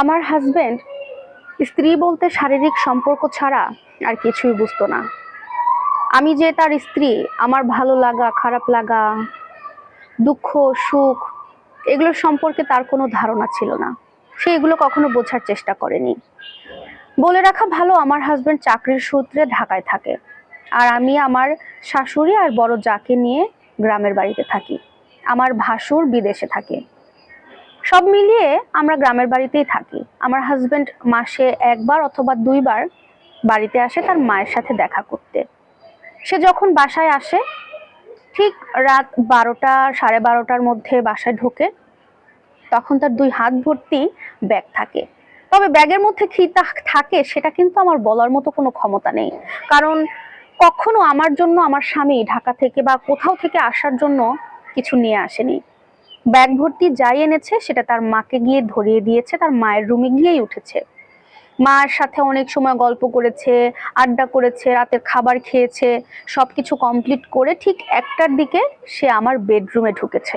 আমার হাজবেন্ড স্ত্রী বলতে শারীরিক সম্পর্ক ছাড়া আর কিছুই বুঝতো না। আমি যে তার স্ত্রী, আমার ভালো লাগা, খারাপ লাগা, দুঃখ, সুখ এগুলোর সম্পর্কে তার কোনো ধারণা ছিল না। সে এগুলো কখনো বোঝার চেষ্টা করেনি। বলে রাখা ভালো, আমার হাজবেন্ড চাকরির সূত্রে ঢাকায় থাকে, আর আমি আমার শাশুড়ি আর বড় জাকে নিয়ে গ্রামের বাড়িতে থাকি। আমার ভাসুর বিদেশে থাকে। সব মিলিয়ে আমরা গ্রামের বাড়িতেই থাকি। আমার হাজবেন্ড মাসে একবার অথবা দুইবার বাড়িতে আসে তার মায়ের সাথে দেখা করতে। সে যখন বাসায় আসে ঠিক রাত 12টা, 12:30টার মধ্যে বাসায় ঢোকে। তখন তার 2 হাত ভর্তি ব্যাগ থাকে। তবে ব্যাগের মধ্যে কি থাকে সেটা কিন্তু আমার বলার মতো কোনো ক্ষমতা নেই। কারণ কখনো আমার জন্য আমার স্বামী ঢাকা থেকে বা কোথাও থেকে আসার জন্য কিছু নিয়ে আসেনি। ব্যাগ ভর্তি যাই এনেছে সেটা তার মাকে গিয়ে ধরিয়ে দিয়েছে, তার মায়ের রুমে গিয়েই উঠেছে। মার সাথে অনেক সময় গল্প করেছে, আড্ডা করেছে, রাতের খাবার খেয়েছে। সবকিছু কমপ্লিট করে ঠিক 1টার দিকে সে আমার বেডরুমে ঢুকেছে।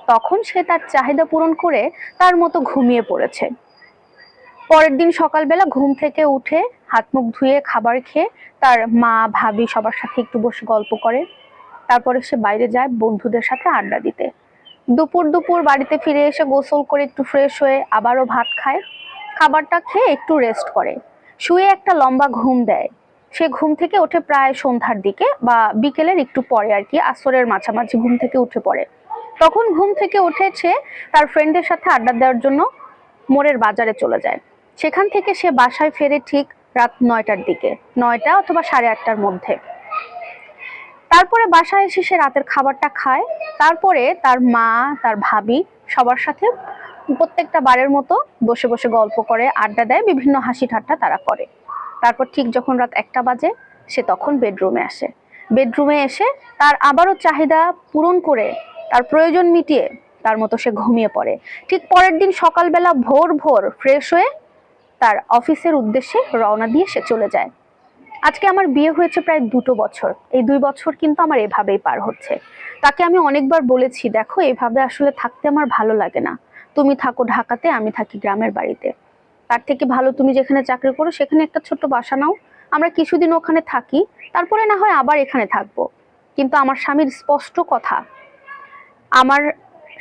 তখন সে তার চাহিদা পূরণ করে তার মতো ঘুমিয়ে পড়েছে। পরের দিন সকালবেলা ঘুম থেকে উঠে হাত মুখ ধুয়ে খাবার খেয়ে তার মা, ভাবি সবার সাথে একটু বসে গল্প করে। তারপরে সে বাইরে যায় বন্ধুদের সাথে আড্ডা দিতে। দুপুর দুপুর বাড়িতে ফিরে এসে গোসল করে একটু ফ্রেশ হয়ে আবারও ভাত খায়। খাবারটা খেয়ে একটু রেস্ট করে, শুয়ে একটা লম্বা ঘুম দেয়। সে ঘুম থেকে ওঠে প্রায় সন্ধ্যার দিকে বা বিকেলের একটু পরে আর কি, আসরের মাঝামাঝি ঘুম থেকে উঠে পড়ে। তখন ঘুম থেকে উঠেছে তার ফ্রেন্ডের সাথে আড্ডা দেওয়ার জন্য মোড়ের বাজারে চলে যায়। সেখান থেকে সে বাসায় ফেরে ঠিক রাত 9টার দিকে, 9টা অথবা 8:30টার মধ্যে। তারপরে বাসায় এসে সে রাতের খাবারটা খায়। তারপরে তার মা, তার ভাবি সবার সাথে প্রত্যেকটা বারের মতো বসে বসে গল্প করে, আড্ডা দেয়, বিভিন্ন হাসি ঠাট্টা তারা করে। তারপর ঠিক যখন রাত 1টা বাজে সে তখন বেডরুমে আসে। বেডরুমে এসে তার আবারও চাহিদা পূরণ করে, তার প্রয়োজন মিটিয়ে তার মতো সে ঘুমিয়ে পড়ে। ঠিক পরের দিন সকালবেলা ভোর ভোর ফ্রেশ হয়ে তার অফিসের উদ্দেশ্যে রওনা দিয়ে সে চলে যায়। আজকে আমার বিয়ে হয়েছে প্রায় 2 বছর। এই 2 বছর কিন্তু আমার এভাবেই পার হচ্ছে। তাকে আমি অনেকবার বলেছি, দেখো এভাবে আসলে থাকতে আমার ভালো লাগে না। তুমি থাকো ঢাকাতে, আমি থাকি গ্রামের বাড়িতে। তার থেকে ভালো তুমি যেখানে চাকরি করো সেখানে একটা ছোট্ট বাসা নাও, আমরা কিছুদিন ওখানে থাকি, তারপরে না হয় আবার এখানে থাকবো। কিন্তু আমার স্বামীর স্পষ্ট কথা, আমার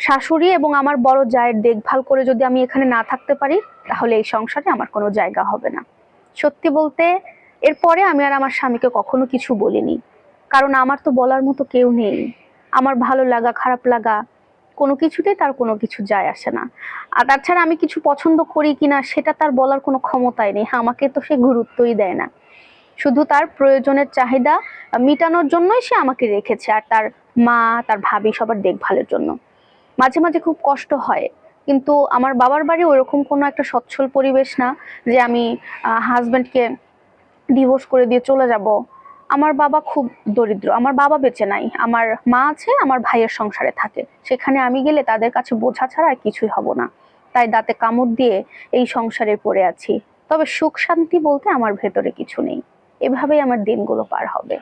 শাশুড়ি এবং আমার বড় জায়ের দেখভাল করে যদি আমি এখানে না থাকতে পারি তাহলে এই সংসারে আমার কোনো জায়গা হবে না। সত্যি বলতে এরপরে আমি আর আমার স্বামীকে কখনো কিছু বলিনি, কারণ আমার তো বলার মতো কেউ নেই। আমার ভালো লাগা, খারাপ লাগা কোনো কিছুতেই তার কোনো কিছু যায় আসে না। আর তাছাড়া আমি কিছু পছন্দ করি কিনা সেটা তার বলার কোনো ক্ষমতাই নেই। আমাকে তো সে গুরুত্বই দেয় না। শুধু তার প্রয়োজনের চাহিদা মিটানোর জন্যই সে আমাকে রেখেছে, আর তার মা, তার ভাবি সবার দেখভালের জন্য। মাঝে মাঝে খুব কষ্ট হয়, কিন্তু আমার বাবার বাড়ি ওইরকম কোনো একটা সচ্ছল পরিবেশ না যে আমি হাজবেন্ডকে ডিভোর্স করে দিয়ে চলে যাব। আমার বাবা খুব দরিদ্র, আমার বাবা বেঁচে নাই, আমার মা আছে, আমার ভাইয়ের সংসারে থাকে। সেখানে আমি গেলে তাদের কাছে বোঝা ছাড়া আর কিছুই হব না। তাই দাঁতে কামড় দিয়ে এই সংসারে পড়ে আছি। তবে সুখ শান্তি বলতে আমার ভেতরে কিছু নেই। এভাবেই আমার দিনগুলো পার হবে।